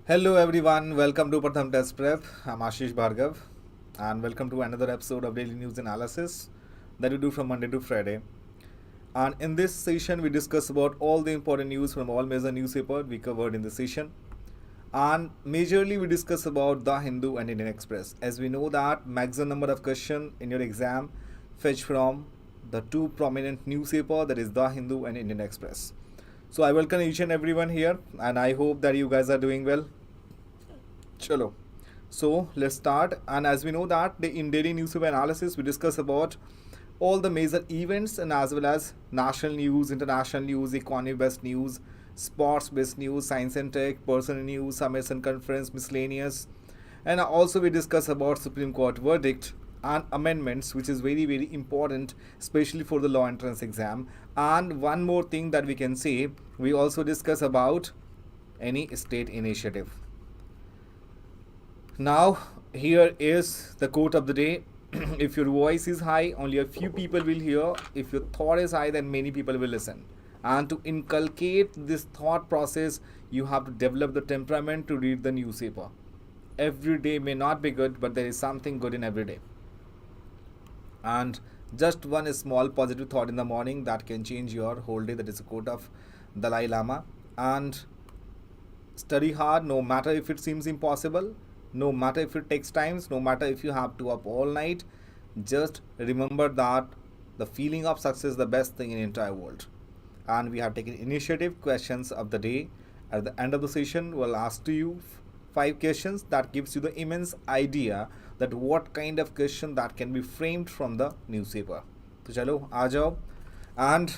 Hello everyone, welcome to PRATHAM Test Prep. I'm Ashish Bhargav and welcome to another episode of Daily News Analysis that we do from Monday to Friday. And in this session, we discuss about all the important news from all major newspapers we covered in the session. And majorly we discuss about The Hindu and Indian Express. As we know that maximum number of questions in your exam fetch from the two prominent newspapers, that is The Hindu and Indian Express. So I welcome each and everyone here and I hope that you guys are doing well. Chalo. So let's start. And as we know that in daily newspaper analysis, we discuss about all the major events and as well as national news, international news, economy-based news, sports-based news, science and tech, personal news, summits and conference, miscellaneous. And also we discuss about Supreme Court verdict and amendments, which is very, very important, especially for the law entrance exam. And one more thing that we can say, we also discuss about any state initiative. Now, here is the quote of the day. If your voice is high, only a few people will hear. If your thought is high, then many people will listen. And to inculcate this thought process, you have to develop the temperament to read the newspaper. Every day may not be good, but there is something good in every day. And just one small positive thought in the morning that can change your whole day. That is a quote of Dalai Lama. And study hard, no matter if it seems impossible. No matter if it takes time, no matter if you have to up all night, just remember that the feeling of success is the best thing in the entire world. And we have taken initiative questions of the day. At the end of the session, we'll ask to you 5 questions that gives you the immense idea that what kind of question that can be framed from the newspaper. So chalo, aa jao. And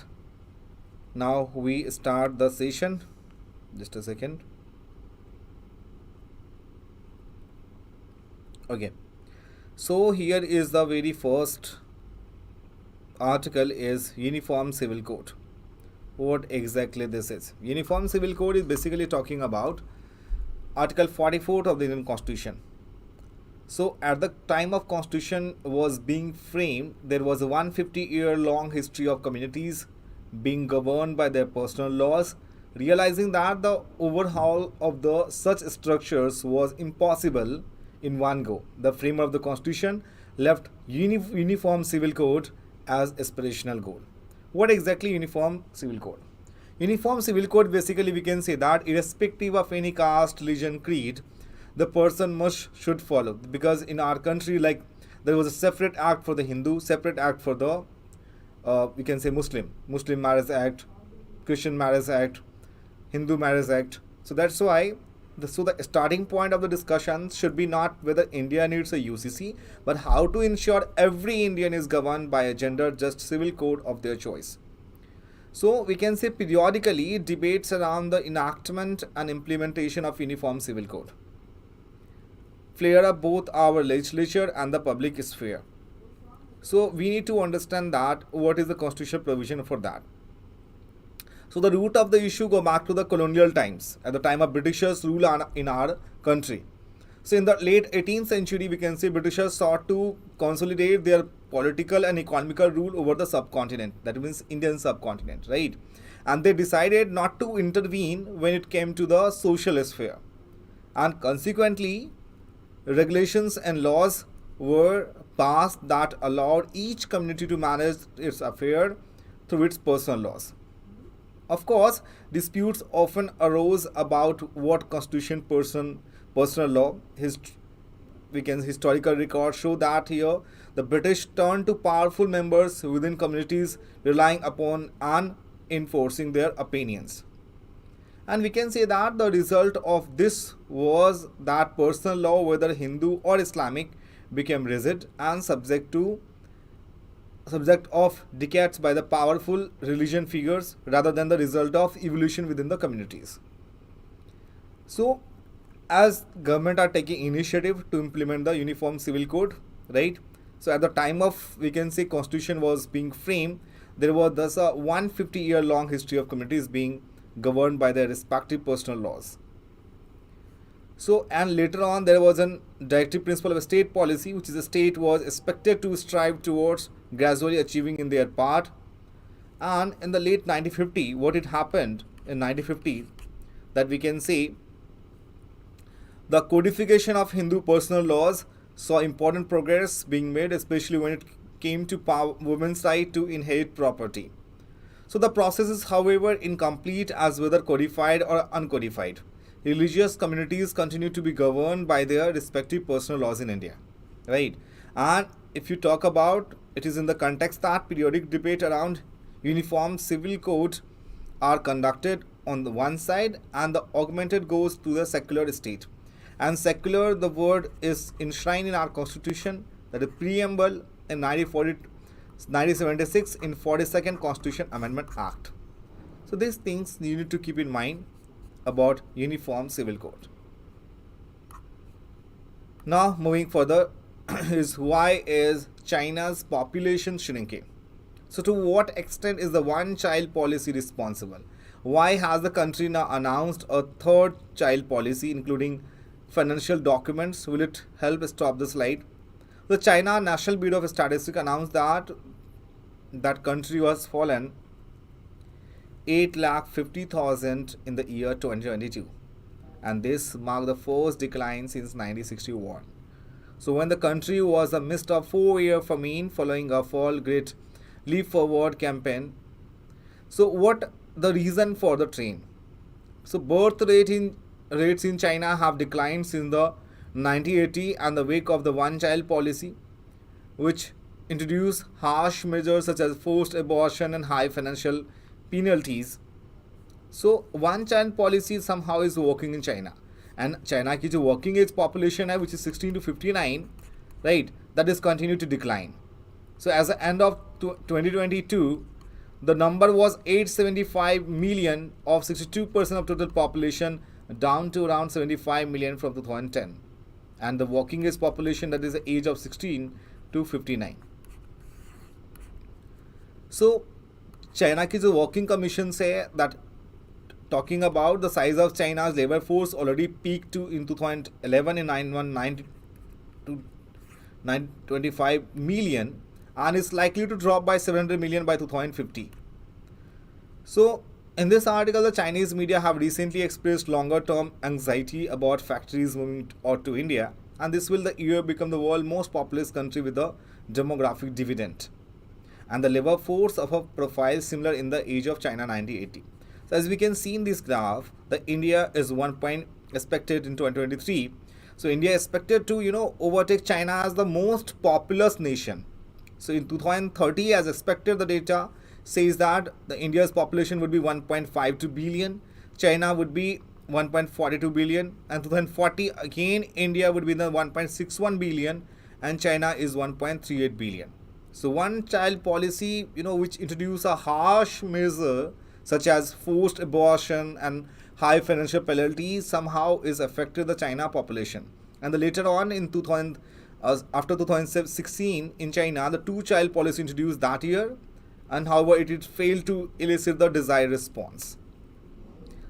now we start the session. Just a second. Okay, so here is the very first article is Uniform Civil Code. What exactly this is? Uniform Civil Code is basically talking about Article 44 of the Indian Constitution. So at the time of Constitution was being framed, there was a 150-year long history of communities being governed by their personal laws, realizing that the overhaul of the such structures was impossible in one go. The framer of the Constitution left Uniform Civil Code as aspirational goal. What exactly Uniform Civil Code? Uniform Civil Code, basically we can say that irrespective of any caste, religion, creed, the person should follow. Because in our country, like there was a separate act for the Hindu, separate act for the we can say Muslim Marriage Act, Christian Marriage Act, Hindu Marriage Act. So that's why the starting point of the discussion should be not whether India needs a UCC, but how to ensure every Indian is governed by a gender-just civil code of their choice. So we can say periodically debates around the enactment and implementation of Uniform Civil Code flare up both our legislature and the public sphere. So we need to understand that what is the constitutional provision for that. So the root of the issue go back to the colonial times, at the time of Britishers rule in our country. So in the late 18th century, we can say Britishers sought to consolidate their political and economical rule over the subcontinent, that means Indian subcontinent, right? And they decided not to intervene when it came to the social sphere. And consequently, regulations and laws were passed that allowed each community to manage its affair through its personal laws. Of course, disputes often arose about what constitution personal law. Historical records show that here the British turned to powerful members within communities relying upon and enforcing their opinions. And we can say that the result of this was that personal law, whether Hindu or Islamic, became rigid and subject of dictates by the powerful religion figures rather than the result of evolution within the communities. So as government are taking initiative to implement the Uniform Civil Code, right? So at the time of, we can say, Constitution was being framed, there was thus a 150-year long history of communities being governed by their respective personal laws. So, and later on there was a directive principle of a state policy, which is the state was expected to strive towards gradually achieving in their part. And in the late 1950, what it happened in 1950, that we can say The codification of Hindu personal laws saw important progress being made, especially when it came to women's right to inherit property. So the process is, however, incomplete as whether codified or uncodified. Religious communities continue to be governed by their respective personal laws in India, right? And if you talk about, it is in the context that periodic debate around uniform civil code are conducted on the one side, and the augmented goes to the secular state. And secular, the word is enshrined in our constitution, that is preamble in 1976 in 42nd Constitution Amendment Act. So these things you need to keep in mind about uniform civil code. Now moving further is, why is China's population shrinking? So to what extent is the one child policy responsible? Why has the country now announced a third child policy including financial documents? Will it help stop the slide? The China National Bureau of Statistics announced that country was fallen 8,50,000 in the year 2022, and this marked the first decline since 1961. So when the country was amidst a 4-year famine following a fall Great Leap Forward campaign. So what the reason for the trend? So rates in China have declined since the 1980 and the wake of the one-child policy, which introduced harsh measures such as forced abortion and high financial penalties. So one-child policy somehow is working in China, and China की जो working age population है, which is 16 to 59, right, that is continued to decline. So as the end of 2022, the number was 875 million of 62% of total population, down to around 75 million from 2010. And the working age population, that is the age of 16 to 59. So China की जो working commission say that, talking about the size of China's labor force already peaked to in 2011 in 919 to 925 million, and is likely to drop by 700 million by 2050. So in this article, the Chinese media have recently expressed longer term anxiety about factories moving out to India, and this will the year become the world's most populous country with a demographic dividend, and the labor force of a profile similar in the age of China 1980. So as we can see in this graph, the India is 1 point expected in 2023. So India is expected to overtake China as the most populous nation. So in 2030, as expected, the data says that the India's population would be 1.52 billion, China would be 1.42 billion, and 2040 again India would be the 1.61 billion and China is 1.38 billion. So one child policy, which introduce a harsh measure such as forced abortion and high financial penalties, somehow is affected the China population. And the later on in after 2016 in China, the two-child policy introduced that year, and however it failed to elicit the desired response.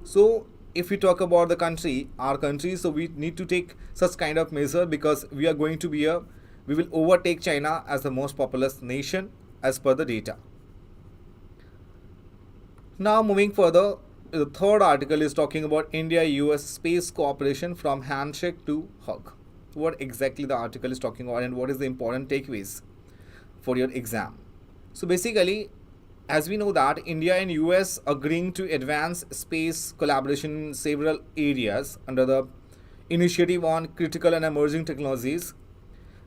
So if we talk about the country, our country, so we need to take such kind of measure, because we are going to be we will overtake China as the most populous nation as per the data. Now moving further, the third article is talking about India-US space cooperation from handshake to hug. What exactly the article is talking about, and what is the important takeaways for your exam? So basically, as we know that India and US agreeing to advance space collaboration in several areas under the Initiative on Critical and Emerging Technologies,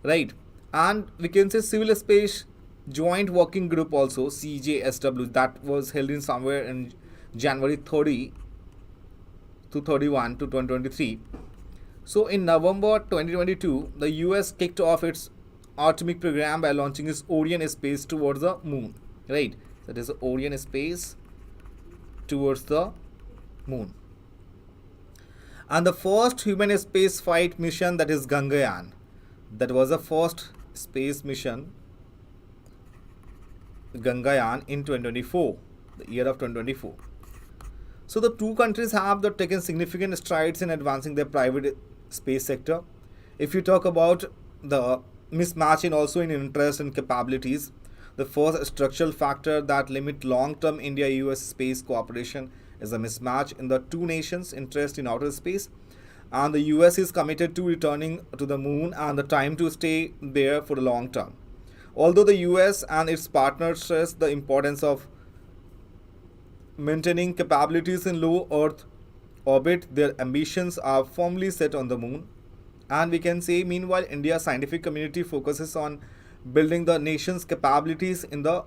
right? And we can say Civil Space Joint Working Group also, CJSW, that was held in somewhere in January 30 to 31 to 2023. So in November 2022, the US kicked off its atomic program by launching its Orion space towards the moon, right? That is Orion space towards the moon. And the first human space flight mission, that is Gangayaan, that was the first space mission, Gangayaan, in 2024, the year of 2024. So the two countries have taken significant strides in advancing their private space sector. If you talk about the mismatch in also in interest and capabilities, the first structural factor that limit long-term India-US space cooperation is a mismatch in the two nations' interest in outer space. and the US is committed to returning to the moon and the time to stay there for the long term. Although the US and its partners stress the importance of maintaining capabilities in low Earth orbit, their ambitions are firmly set on the moon. And we can say, meanwhile, India's scientific community focuses on building the nation's capabilities in the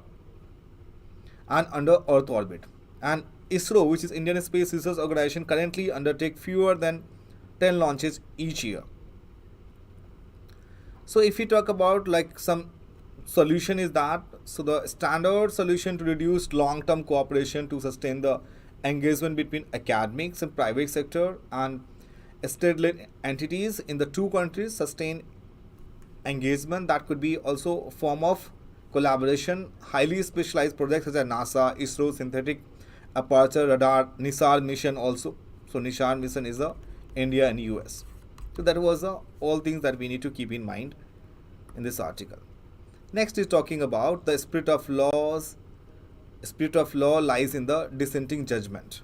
and under Earth orbit. And ISRO, which is Indian Space Research Organization, currently undertake fewer than 10 launches each year. So if we talk about like some solution is that, so the standard solution to reduce long-term cooperation to sustain the engagement between academics and private sector and state-led entities in the two countries, sustain engagement that could be also a form of collaboration, highly specialized projects such as NASA, ISRO, synthetic aperture radar, NISAR mission also. So NISAR mission is the India and US. So that was all things that we need to keep in mind in this article. Next is talking about the spirit of laws. Spirit of law lies in the dissenting judgment.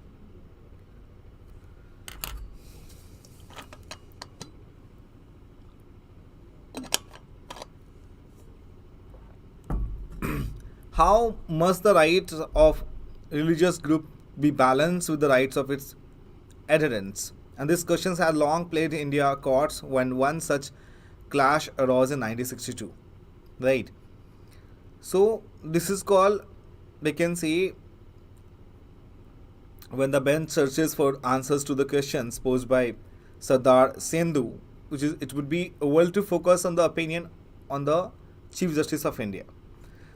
How must the rights of religious group be balanced with the rights of its adherents? And these questions had long plagued India courts when one such clash arose in 1962. Right. So this is called, we can say, when the bench searches for answers to the questions posed by Sardar Sendhu, which is it would be well to focus on the opinion on the Chief Justice of India.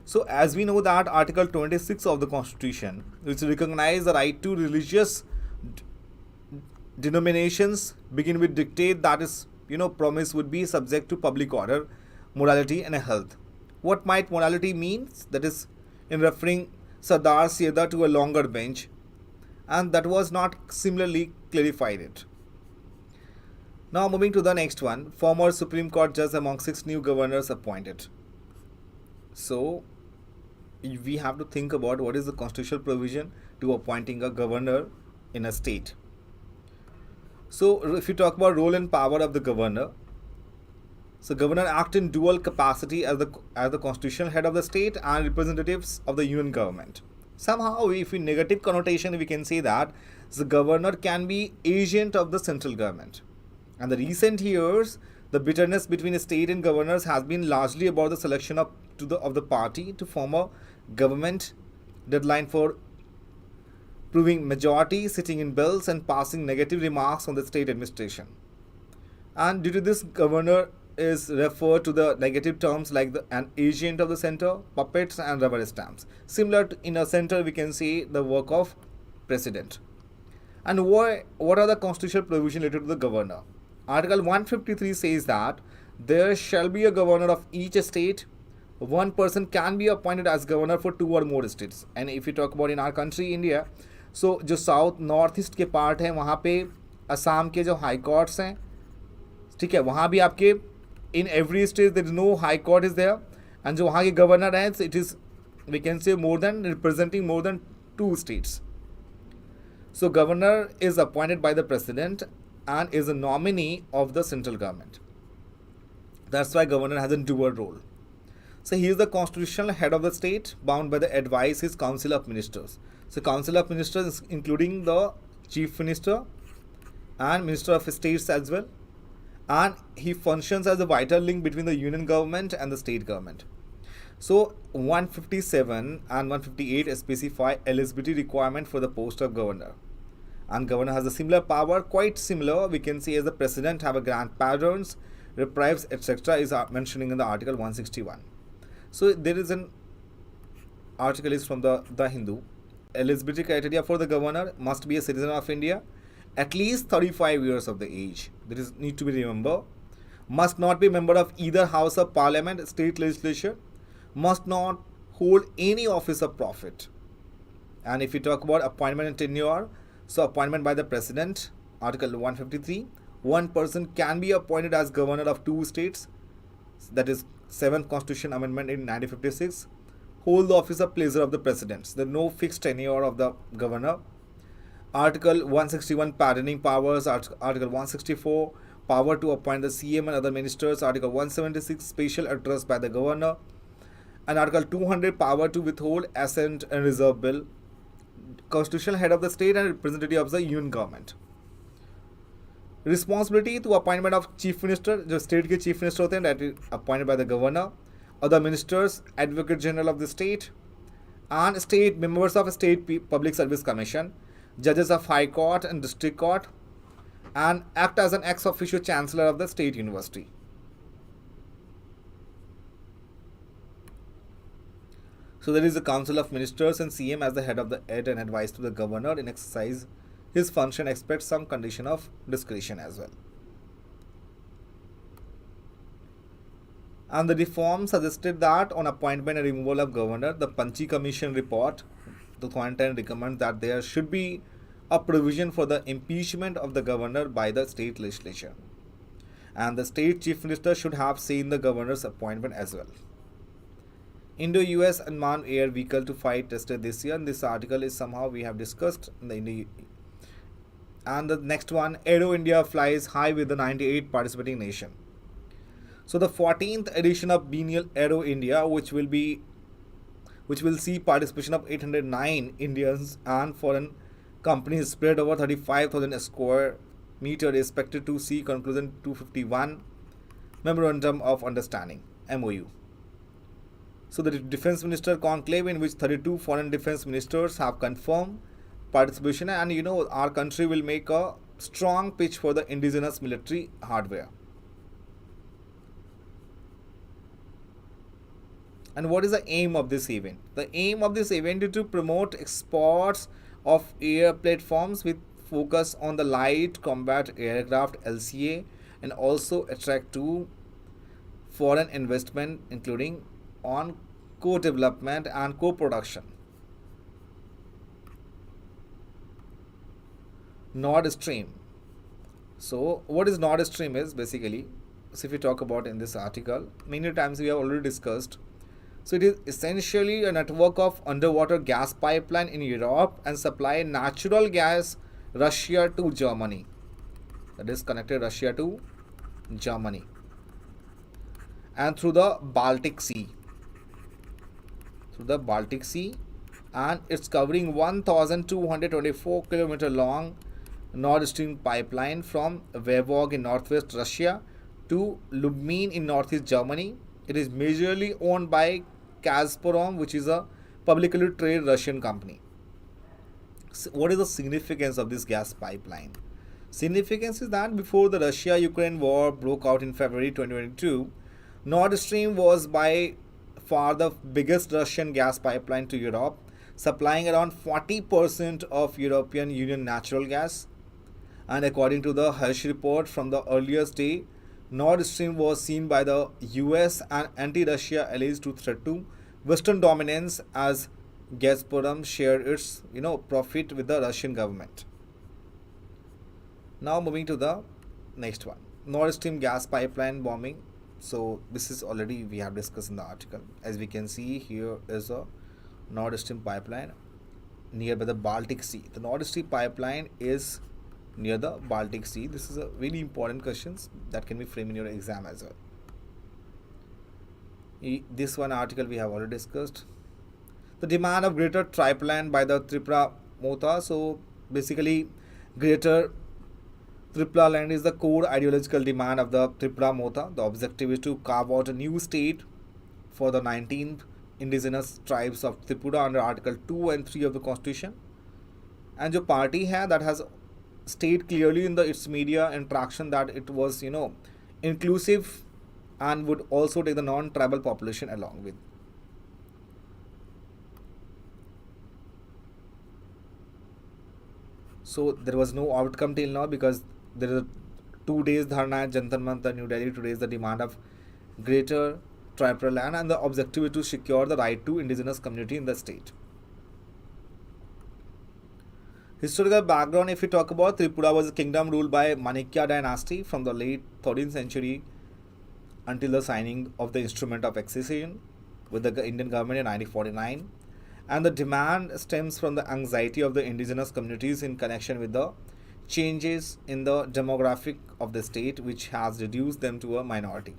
So as we know that Article 26 of the Constitution, which recognizes the right to religious denominations, begin with dictate that is, promise would be subject to public order, morality and health. What might morality means? That is in referring Sardar Sieda to a longer bench, and that was not similarly clarified it. Now moving to the next one, former Supreme Court judge among 6 new governors appointed. So we have to think about what is the constitutional provision to appointing a governor in a state. So if you talk about role and power of the governor, so governor act in dual capacity as the constitutional head of the state and representatives of the union government. Somehow, if in negative connotation, we can say that the governor can be agent of the central government. And the recent years, the bitterness between state and governors has been largely about the selection of the party to form a government, deadline for proving majority, sitting in bills and passing negative remarks on the state administration. And due to this, governor is referred to the negative terms like an agent of the center, puppets and rubber stamps. Similar to in a center, we can see the work of president. And what are the constitutional provisions related to the governor? Article 153 says that there shall be a governor of each state. One person can be appointed as governor for 2 or more states. And if you talk about in our country, India, so जो south north east के part हैं वहाँ पे असम के जो high courts हैं, ठीक है, वहाँ भी आपके in every state there is no high court is there, and जो वहाँ के गवर्नर हैं, it is, we can say, more than representing more than 2 states. So governor is appointed by the president and is a nominee of the central government. That's why governor has a dual role. So he is the constitutional head of the state, bound by the advice his council of ministers. So council of ministers including the chief minister and minister of states as well. And he functions as a vital link between the union government and the state government. So 157 and 158 specify eligibility requirement for the post of governor. And governor has a similar power, quite similar, we can say, as the president have a grant pardons, reprieves, etc. is mentioning in the article 161. So there is an article is from the Hindu. Eligibility criteria for the governor must be a citizen of India, at least 35 years of the age. That is need to be remembered. Must not be member of either house of parliament, state legislature. Must not hold any office of profit. And if we talk about appointment and tenure, so appointment by the president, article 153, one person can be appointed as governor of 2 states, that is 7th constitution amendment in 1956. Hold the office of pleasure of the president. There is no fixed tenure of the governor. Article 161 pardoning powers, Article 164 power to appoint the CM and other ministers, Article 176 special address by the governor, and Article 200 power to withhold assent and reserve bill, constitutional head of the state and representative of the union government. Responsibility to appointment of chief minister, जो state के chief minister होते हैं, that is appointed by the governor, other ministers, advocate general of the state, and state members of state public service commission, judges of high court and district court, and act as an ex officio chancellor of the state university. So there is a council of ministers and CM as the head of the head and advice to the governor in exercise his function expects some condition of discretion as well. And the reform suggested that on appointment and removal of governor, the Panchi Commission report 2010 recommends that there should be a provision for the impeachment of the governor by the state legislature. And the state chief minister should have seen the governor's appointment as well. Indo-US unmanned air vehicle to fight tested this year, and this article is somehow we have discussed in the Indo. And the next one, Aero India flies high with the 98 participating nation. So the 14th edition of Biennial Aero India, which will see participation of 809 Indians and foreign companies spread over 35,000 square meter, is expected to see conclusion 251 Memorandum of Understanding (MOU). So the Defense Minister Conclave, in which 32 foreign defense ministers have confirmed participation, and our country will make a strong pitch for the indigenous military hardware. And what is the aim of this event? The aim of this event is to promote exports of air platforms with focus on the light combat aircraft LCA, and also attract to foreign investment, including on co-development and co-production. Nord Stream. So what is Nord Stream is basically, so if we talk about in this article, many times we have already discussed. So it is essentially a network of underwater gas pipeline in Europe and supply natural gas Russia to Germany. That is connected Russia to Germany and through the Baltic Sea. And it's covering 1,224 km long Nord Stream pipeline from Vyborg in northwest Russia to Lubmin in northeast Germany. It is majorly owned by Gazprom, which is a publicly traded Russian company. So what is the significance of this gas pipeline? Significance is that before the Russia-Ukraine war broke out in February 2022, Nord Stream was by far the biggest Russian gas pipeline to Europe, supplying around 40% of European Union natural gas. And according to the Hirsch report from the earliest day, Nord Stream was seen by the US and anti-Russia allies to threat to Western dominance as Gazprom shared its profit with the Russian government. Now moving to the next one, Nord Stream gas pipeline bombing. So this is already we have discussed in the article. As we can see, here is a Nord Stream pipeline nearby the Baltic Sea. The Nord Stream pipeline is near the Baltic Sea. This is a really important questions that can be framed in your exam as well. This one article we have already discussed. The demand of greater Tipraland by the Tipraland. So basically, greater Tipraland is the core ideological demand of the Tipraland. The objective is to carve out a new state for the 19th indigenous tribes of Tripura under Article 2 and 3 of the Constitution. And the party hai that has stated clearly in its media interaction that it was inclusive and would also take the non-tribal population along with. So there was no outcome till now because there is a 2 days dharna at Jantar Mantar, New Delhi, to raise the demand of greater tribal land, and the objective is to secure the right to indigenous community in the state. Historical background, if we talk about, Tripura was a kingdom ruled by Manikya dynasty from the late 13th century until the signing of the instrument of accession with the Indian government in 1949. And the demand stems from the anxiety of the indigenous communities in connection with the changes in the demographic of the state, which has reduced them to a minority.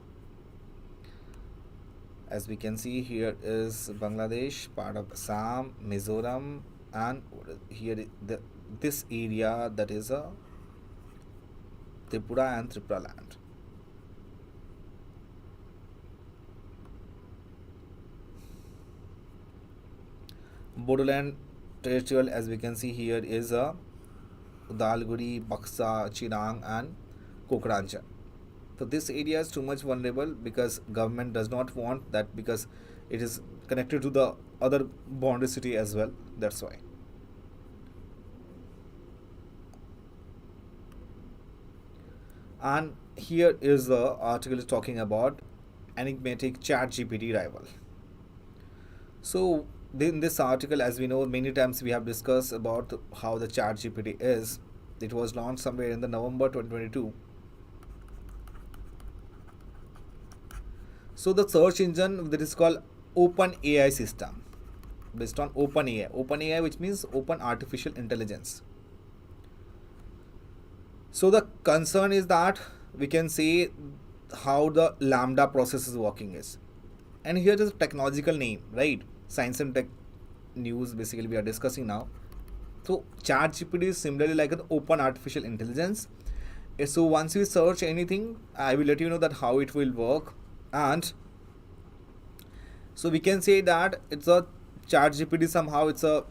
As we can see, here is Bangladesh, part of Assam, Mizoram, and here this area, that is a Tripura and Tipraland. Bodoland territorial, as we can see here, is a Udalguri, Baksa, Chirang, and Kokrancha. So this area is too much vulnerable because government does not want that, because it is connected to the other boundary city as well. That's why. And here is the article is talking about enigmatic chat GPT rival. So in this article, as we know, many times we have discussed about how the chat GPT is. It was launched somewhere in the November 2022. So the search engine that is called Open AI system, based on Open AI, which means Open Artificial Intelligence. So the concern is that we can see how the lambda process is working is. And here is a technological name, right? Science and tech news basically we are discussing now. So ChatGPT is similarly like an open artificial intelligence. So once you search anything, I will let you know that how it will work. And so we can say that it's a ChatGPT, somehow it's a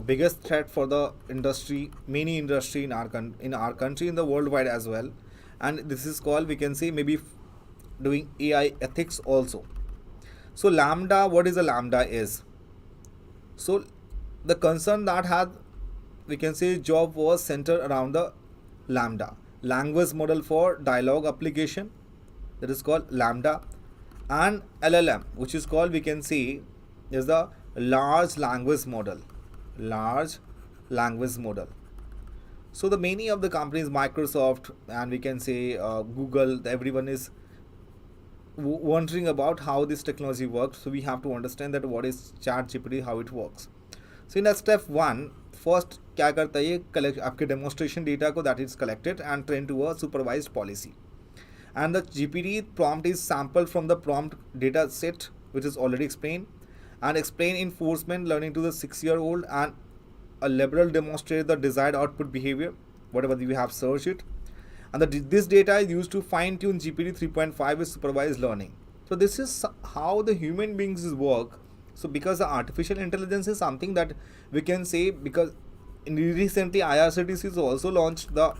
biggest threat for the industry, many industry in our country, in the worldwide as well. And this is called, we can say, maybe doing AI ethics also. So lambda, what is a lambda is? So the concern that had, we can say, job was centered around the lambda, language model for dialogue application, that is called lambda, and LLM, which is called, we can see, is the large language model. So the many of the companies, Microsoft, and we can say Google, everyone is wondering about how this technology works. So we have to understand that what is ChatGPT, how it works. So in step 1, first क्या करता है ये, collect आपके demonstration data को that is collected and trained to a supervised policy. And the GPT prompt is sampled from the prompt data set, which is already explained, and explain enforcement learning to the 6-year-old, and a liberal demonstrate the desired output behavior, whatever you have searched it. And this data is used to fine-tune GPT 3.5 with supervised learning. So this is how the human beings work. So because the artificial intelligence is something that we can say, because recently IRCTC has also launched the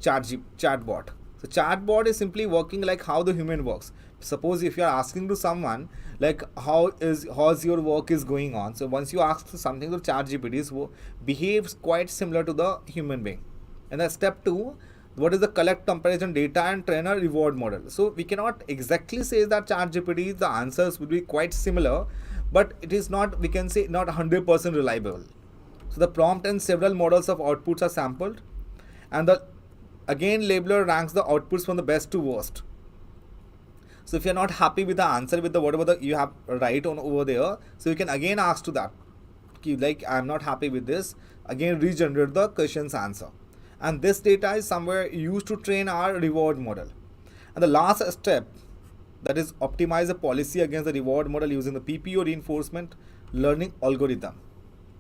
chatbot. So chatbot is simply working like how the human works. Suppose if you are asking to someone like how's your work is going on, so once you ask something to ChatGPT, behaves quite similar to the human being. And then step 2, what is the collect comparison data and train a reward model. So we cannot exactly say that ChatGPT, the answers would be quite similar, but it is not, we can say, not 100% reliable. So the prompt and several models of outputs are sampled, and the again labeler ranks the outputs from the best to worst. So if you're not happy with the answer, with the whatever you have write on over there, so you can again ask to that, like, I'm not happy with this, again regenerate the question's answer. And this data is somewhere used to train our reward model. And the last step, that is optimize a policy against the reward model using the PPO reinforcement learning algorithm.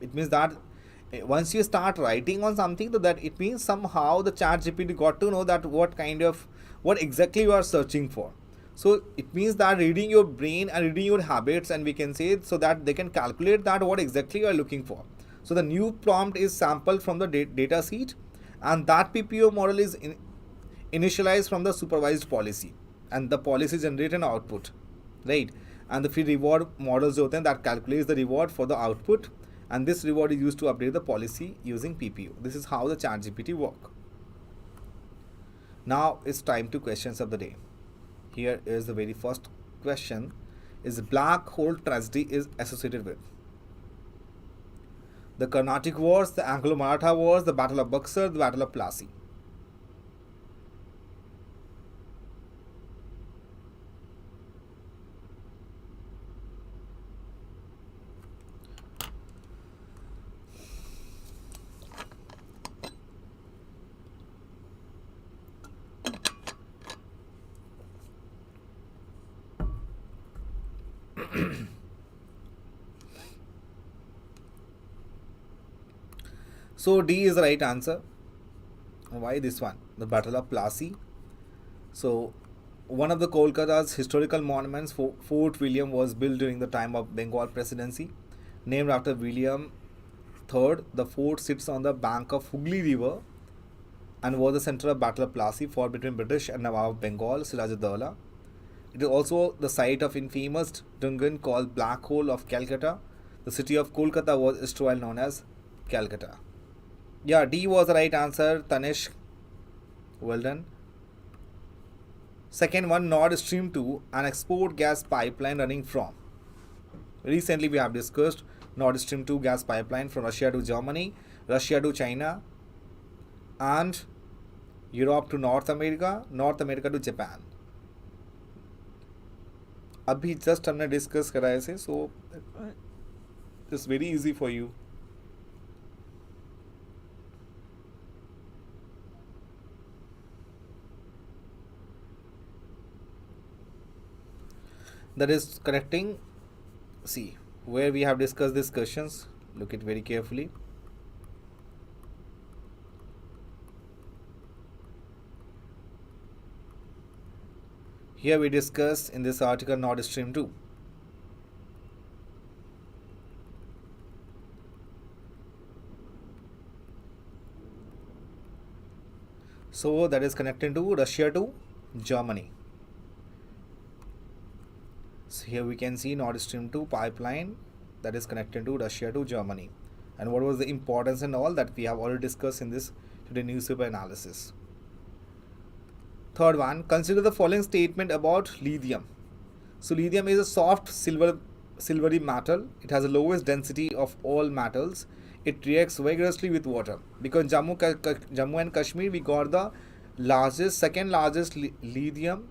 It means that once you start writing on something, that it means somehow the ChatGPT got to know that what exactly you are searching for. So it means that reading your brain and reading your habits, and we can say, so that they can calculate that what exactly you are looking for. So the new prompt is sampled from the data sheet, and that PPO model is initialized from the supervised policy, and the policy generate an output, right? And the free reward models that calculates the reward for the output, and this reward is used to update the policy using PPO. This is how the ChatGPT work. Now it's time to questions of the day. Here is the very first question: is black hole tragedy is associated with the Carnatic Wars, the Anglo-Maratha Wars, the Battle of Buxar, the Battle of Plassey? So D is the right answer. Why this one? The Battle of Plassey. So one of the Kolkata's historical monuments, Fort William, was built during the time of Bengal presidency. Named after William III, the fort sits on the bank of Hooghly River and was the center of Battle of Plassey, fought between British and Nawab of Bengal, Sirajuddaula. It is also the site of infamous dungeon called Black Hole of Calcutta. The city of Kolkata was erstwhile known as Calcutta. Yeah, D was the right answer, Tanish. Well done. Second one, Nord Stream 2, an export gas pipeline running from. Recently we have discussed Nord Stream 2 gas pipeline from Russia to Germany, Russia to China, and Europe to North America to Japan. अभी just हमने discuss करा ऐसे, so it's very easy for you. That is connecting. See where we have discussed these questions. Look it very carefully. Here we discussed in this article Nord Stream 2. So that is connecting to Russia to Germany. So here we can see Nord Stream 2 pipeline that is connected to Russia to Germany. And what was the importance and all that we have already discussed in this today newspaper analysis. Third one, consider the following statement about lithium. So lithium is a soft silvery metal. It has the lowest density of all metals. It reacts vigorously with water. Because Jammu and Kashmir, we got the second largest lithium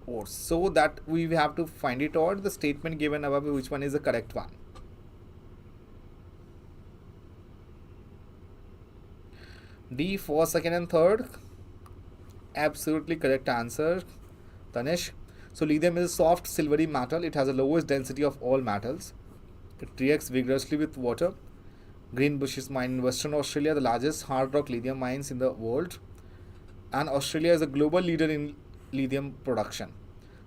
ores. So that we have to find it out. The statement given above, which one is the correct one. D, first, second and third. Absolutely correct answer, Tanish. So lithium is a soft silvery metal. It has the lowest density of all metals. It reacts vigorously with water. Greenbushes mine in Western Australia, the largest hard rock lithium mines in the world. And Australia is a global leader in lithium production.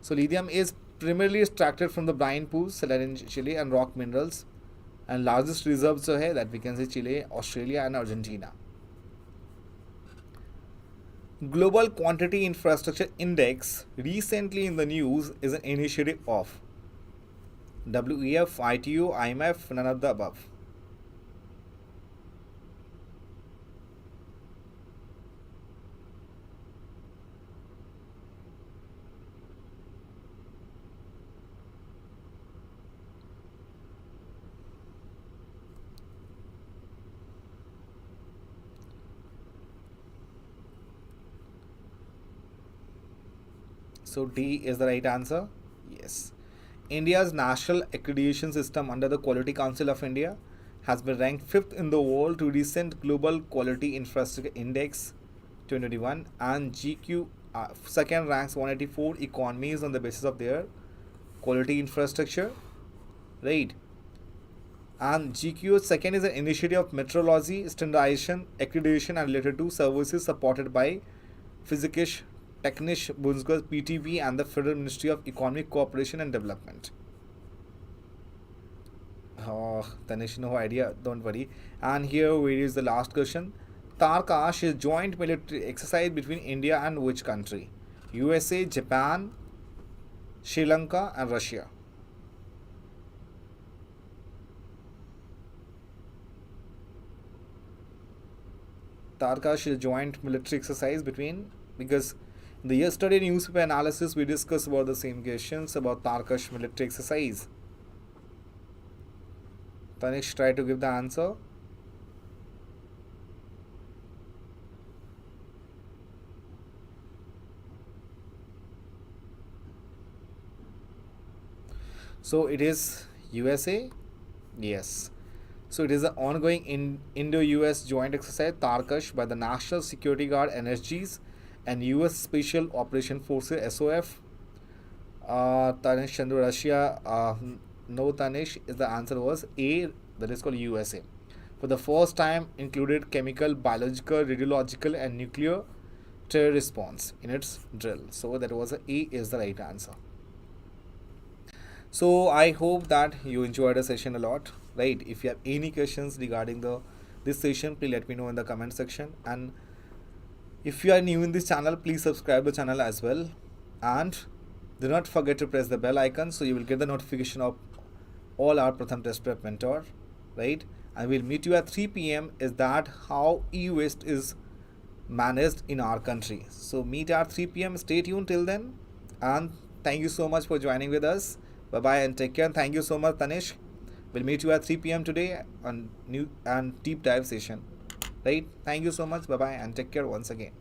So lithium is primarily extracted from the brine pools, Saline, Chile, and rock minerals. And largest reserves है that we can say Chile, Australia, and Argentina. Global Quantity Infrastructure Index, recently in the news, is an initiative of WEF, ITU, IMF, none of the above. So D is the right answer. Yes. India's national accreditation system under the Quality Council of India has been ranked 5th in the world to recent Global Quality Infrastructure Index 2021, and GQ second ranks 184 economies on the basis of their quality infrastructure, right? And GQ second is an initiative of metrology, standardization, accreditation and related to services supported by Physikisch Technisch Bundesgesetz PTB and the Federal Ministry of Economic Cooperation and Development. Oh, Tanish, no idea, don't worry. And here where is the last question. Tarkash is joint military exercise between India and which country? USA, Japan, Sri Lanka and Russia. Tarkash is a joint military exercise between, because in the yesterday newspaper analysis we discussed about the same questions about Tarkash military exercise. Tanish, try to give the answer. So it is USA? Yes. So it is an ongoing Indo-US joint exercise Tarkash by the National Security Guard NSGs and US Special Operation Forces SOF. Tanish Chandra, Russia No, Tanish, is the answer was A, that is called USA. For the first time included chemical, biological, radiological and nuclear terror response in its drill. So that was A is the right answer. So I hope that you enjoyed the session a lot, right? If you have any questions regarding this session, please let me know in the comment section. And if you are new in this channel, please subscribe the channel as well. And do not forget to press the bell icon so you will get the notification of all our Pratham Test Prep mentor, right? And we'll meet you at 3 p.m. Is that how e-waste is managed in our country? So meet at 3 p.m. Stay tuned till then. And thank you so much for joining with us. Bye bye and take care. Thank you so much, Tanish. We'll meet you at 3 p.m. today on new and deep dive session, right? Thank you so much. Bye bye and take care once again.